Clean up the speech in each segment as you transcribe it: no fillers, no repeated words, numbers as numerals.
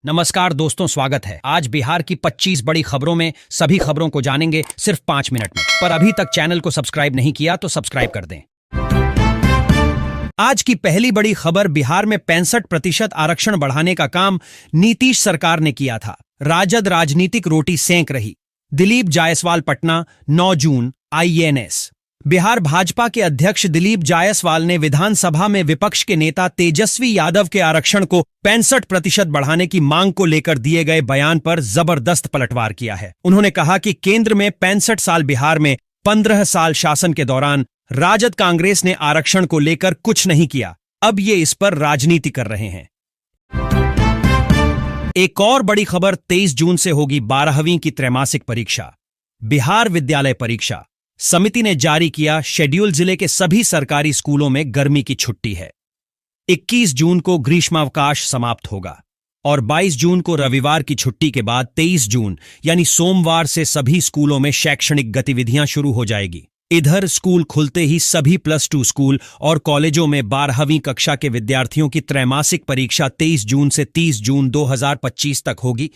नमस्कार दोस्तों, स्वागत है। आज बिहार की 25 बड़ी खबरों में सभी खबरों को जानेंगे सिर्फ 5 मिनट में। पर अभी तक चैनल को सब्सक्राइब नहीं किया तो सब्सक्राइब कर दें। आज की पहली बड़ी खबर, बिहार में 65% आरक्षण बढ़ाने का काम नीतीश सरकार ने किया था। राजद राजनीतिक रोटी सेंक रही। दिलीप जायसवाल पटना, 9 जून, INS। बिहार भाजपा के अध्यक्ष दिलीप जायसवाल ने विधानसभा में विपक्ष के नेता तेजस्वी यादव के आरक्षण को 65% बढ़ाने की मांग को लेकर दिए गए बयान पर जबरदस्त पलटवार किया है। उन्होंने कहा कि केंद्र में 65 साल, बिहार में 15 साल शासन के दौरान राजद कांग्रेस ने आरक्षण को लेकर कुछ नहीं किया। अब ये इस पर राजनीति कर रहे हैं। एक और बड़ी खबर, 23 जून से होगी 12वीं की त्रैमासिक परीक्षा। बिहार विद्यालय परीक्षा समिति ने जारी किया शेड्यूल। जिले के सभी सरकारी स्कूलों में गर्मी की छुट्टी है। 21 जून को ग्रीष्मावकाश समाप्त होगा और 22 जून को रविवार की छुट्टी के बाद 23 जून यानी सोमवार से सभी स्कूलों में शैक्षणिक गतिविधियां शुरू हो जाएगी। इधर स्कूल खुलते ही सभी +2 स्कूल और कॉलेजों में 12वीं कक्षा के विद्यार्थियों की त्रैमासिक परीक्षा 23 जून से 30 जून 2025 तक होगी।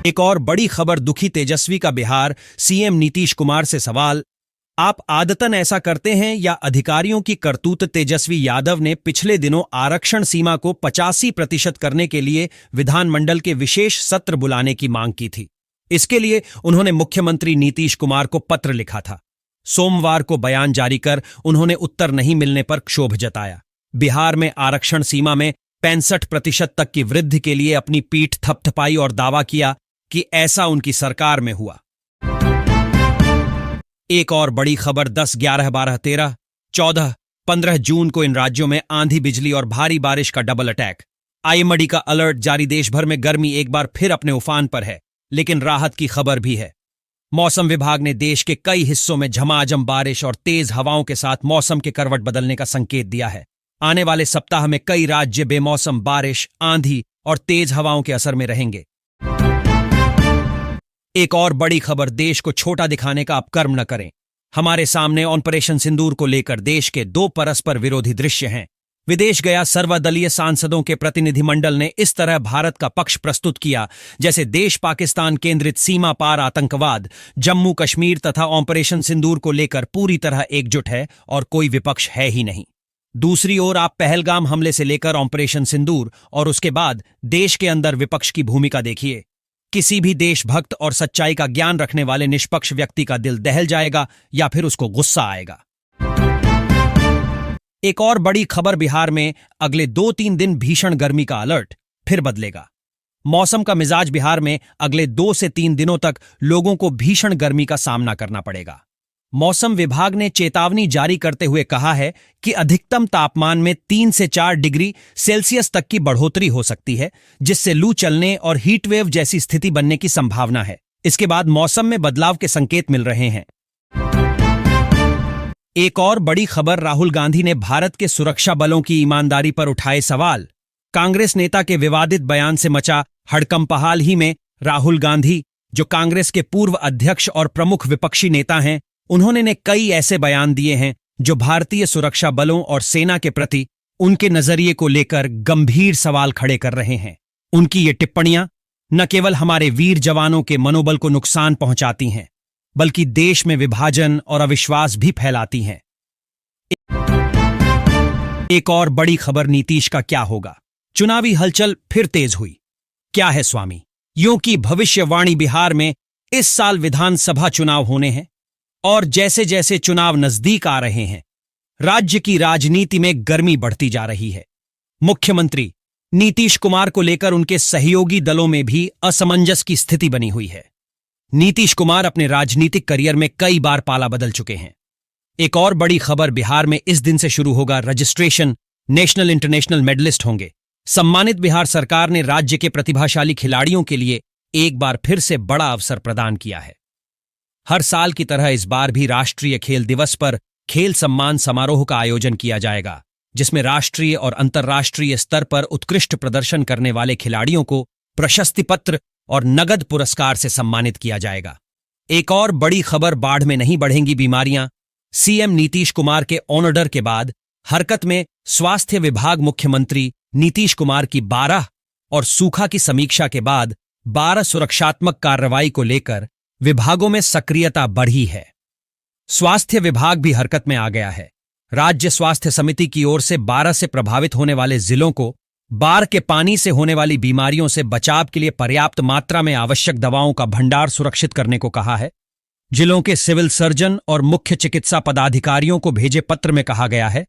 एक और बड़ी खबर, दुखी तेजस्वी का बिहार CM नीतीश कुमार से सवाल, आप आदतन ऐसा करते हैं या अधिकारियों की करतूत? तेजस्वी यादव ने पिछले दिनों आरक्षण सीमा को 85% करने के लिए विधानमंडल के विशेष सत्र बुलाने की मांग की थी। इसके लिए उन्होंने मुख्यमंत्री नीतीश कुमार को पत्र लिखा था। सोमवार को बयान जारी कर उन्होंने उत्तर नहीं मिलने पर क्षोभ जताया। बिहार में आरक्षण सीमा में 65% तक की वृद्धि के लिए अपनी पीठ थपथपाई और दावा किया कि ऐसा उनकी सरकार में हुआ। एक और बड़ी खबर, 10, 11, 12, 13, 14, 15 जून को इन राज्यों में आंधी, बिजली और भारी बारिश का डबल अटैक। IMD का अलर्ट जारी। देश भर में गर्मी एक बार फिर अपने उफान पर है, लेकिन राहत की खबर भी है। मौसम विभाग ने देश के कई हिस्सों में झमाझम बारिश और तेज हवाओं के साथ मौसम के करवट बदलने का संकेत दिया है। आने वाले सप्ताह में कई राज्य बेमौसम बारिश, आंधी और तेज हवाओं के असर में रहेंगे। एक और बड़ी खबर, देश को छोटा दिखाने का अपकर्म न करें। हमारे सामने ऑपरेशन सिंदूर को लेकर देश के 2 परस्पर विरोधी दृश्य हैं। विदेश गया सर्वदलीय सांसदों के प्रतिनिधिमंडल ने इस तरह भारत का पक्ष प्रस्तुत किया जैसे देश पाकिस्तान केंद्रित सीमा पार आतंकवाद, जम्मू कश्मीर तथा ऑपरेशन सिंदूर को लेकर पूरी तरह एकजुट है और कोई विपक्ष है ही नहीं। दूसरी ओर आप पहलगाम हमले से लेकर ऑपरेशन सिंदूर और उसके बाद देश के अंदर विपक्ष की भूमिका देखिए। किसी भी देशभक्त और सच्चाई का ज्ञान रखने वाले निष्पक्ष व्यक्ति का दिल दहल जाएगा या फिर उसको गुस्सा आएगा। एक और बड़ी खबर, बिहार में अगले 2-3 दिन भीषण गर्मी का अलर्ट फिर बदलेगा। मौसम का मिजाज, बिहार में अगले 2 से 3 दिनों तक लोगों को भीषण गर्मी का सामना करना पड़ेगा। मौसम विभाग ने चेतावनी जारी करते हुए कहा है कि अधिकतम तापमान में 3 से 4 डिग्री सेल्सियस तक की बढ़ोतरी हो सकती है, जिससे लू चलने और हीटवेव जैसी स्थिति बनने की संभावना है। इसके बाद मौसम में बदलाव के संकेत मिल रहे हैं। एक और बड़ी खबर, राहुल गांधी ने भारत के सुरक्षा बलों की ईमानदारी पर उठाए सवाल। कांग्रेस नेता के विवादित बयान से मचा हड़कंप। हाल ही में राहुल गांधी, जो कांग्रेस के पूर्व अध्यक्ष और प्रमुख विपक्षी नेता हैं, उन्होंने कई ऐसे बयान दिए हैं जो भारतीय सुरक्षा बलों और सेना के प्रति उनके नजरिए को लेकर गंभीर सवाल खड़े कर रहे हैं। उनकी ये टिप्पणियां न केवल हमारे वीर जवानों के मनोबल को नुकसान पहुंचाती हैं, बल्कि देश में विभाजन और अविश्वास भी फैलाती हैं। एक और बड़ी खबर, नीतीश का क्या होगा? चुनावी हलचल फिर तेज हुई। क्या है स्वामी? यूं की भविष्यवाणी, बिहार में इस साल विधानसभा चुनाव होने हैं और जैसे जैसे चुनाव नजदीक आ रहे हैं, राज्य की राजनीति में गर्मी बढ़ती जा रही है। मुख्यमंत्री नीतीश कुमार को लेकर उनके सहयोगी दलों में भी असमंजस की स्थिति बनी हुई है। नीतीश कुमार अपने राजनीतिक करियर में कई बार पाला बदल चुके हैं। एक और बड़ी खबर, बिहार में इस दिन से शुरू होगा रजिस्ट्रेशन। नेशनल इंटरनेशनल मेडलिस्ट होंगे सम्मानित। बिहार सरकार ने राज्य के प्रतिभाशाली खिलाड़ियों के लिए एक बार फिर से बड़ा अवसर प्रदान किया है। हर साल की तरह इस बार भी राष्ट्रीय खेल दिवस पर खेल सम्मान समारोह का आयोजन किया जाएगा, जिसमें राष्ट्रीय और अंतर्राष्ट्रीय स्तर पर उत्कृष्ट प्रदर्शन करने वाले खिलाड़ियों को प्रशस्ति पत्र और नगद पुरस्कार से सम्मानित किया जाएगा। एक और बड़ी खबर, बाढ़ में नहीं बढ़ेंगी बीमारियां। CM नीतीश कुमार के ऑर्डर के बाद हरकत में स्वास्थ्य विभाग। मुख्यमंत्री नीतीश कुमार की 12 और सूखा की समीक्षा के बाद 12 सुरक्षात्मक कार्रवाई को लेकर विभागों में सक्रियता बढ़ी है। स्वास्थ्य विभाग भी हरकत में आ गया है। राज्य स्वास्थ्य समिति की ओर से 12 से प्रभावित होने वाले जिलों को बाढ़ के पानी से होने वाली बीमारियों से बचाव के लिए पर्याप्त मात्रा में आवश्यक दवाओं का भंडार सुरक्षित करने को कहा है। जिलों के सिविल सर्जन और मुख्य चिकित्सा पदाधिकारियों को भेजे पत्र में कहा गया है